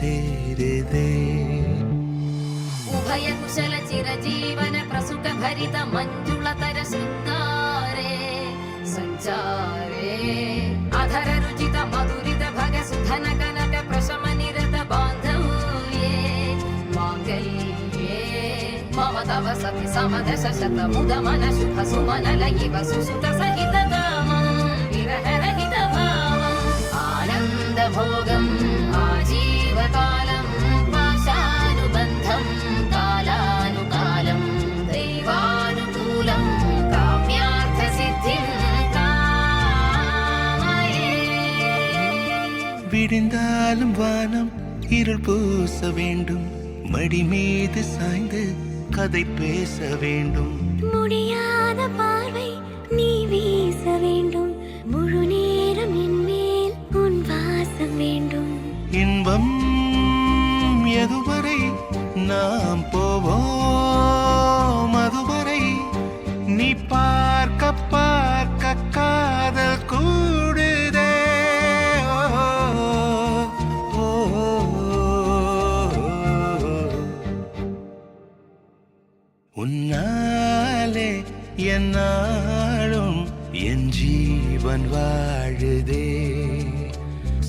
சேருதே. उभय कुशल चिरजीवन प्रसुख भरित मंजुलतर शृंगारे संचारे अधर रुचित मधुरित भग सुधन कनक प्रशम निरत बांधव्ये मांगल्ये मम तव सति समदश शत मुद मन शुभ सुमन लयिव सुसुत सहित कामं विरह रहित भावम् आनंद भोगम् आजीवकालं पाशानुबन्धम् விடிந்தாலும் வானம் இருள் பூச வேண்டும், மடி மீது சாய்ந்து கதை பேச வேண்டும். முடியாத பார்வை நீ வீச வேண்டும், முழு நேரம் என் மேல் உன் வாசம் வேண்டும். இன்பம் எதுவரை நாம் போவோம், அதுவரை நீ பார்க்க பார்க்க காதல் கூடுதே. உன்னாலே என்னாலும் என் ஜீவன் வாழுதே.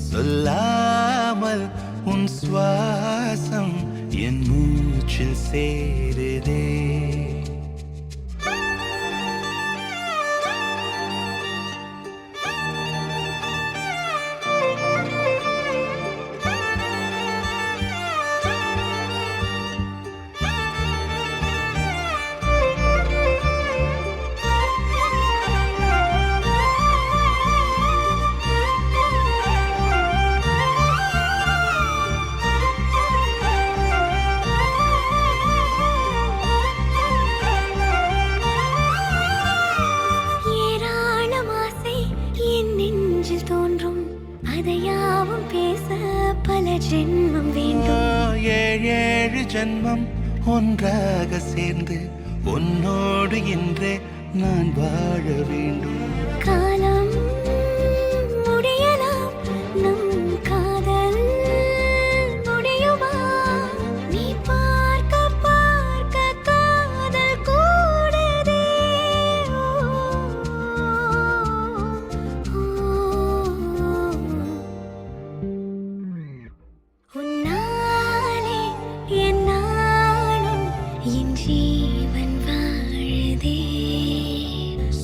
சொல்லாமல் உன் சுவாசம் என் மூச்சில் சேருதே. அதையாவும் பேச பல ஜென்மம் வேண்டும். ஏழு ஜென்மம் ஒன்றாக சேர்ந்து உன்னோடு இன்றே நான் வாழ வேண்டும். காலம் முடியலாம், நம் காதல் முடியுமா? நீ பார்க்க பார்க்க காதல் கூடுதே. உன்னாலே என்னாலும் என் ஜீவன் வாழுதே.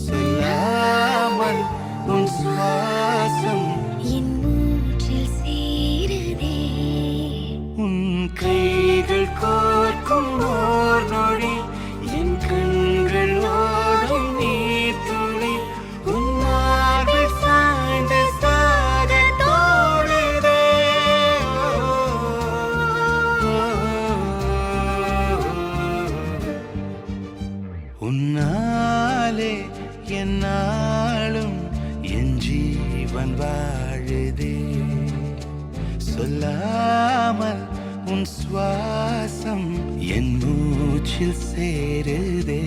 சொல்லாமல் உன் சுவாசம் என் மூச்சில் சேருதே. உன் கைகள் கோர்க்கும் ஓர் நொடி என் கண்கள் ஓடும் நீர் துளி உன் மார்பில் சாய்ந்து சாக தோடுதே. உன்னாலே என்னாலும் என் ஜீவன் வாழுதே. சொல்லாமல் உன் சுவாசம் என் மூச்சில் சேருதே.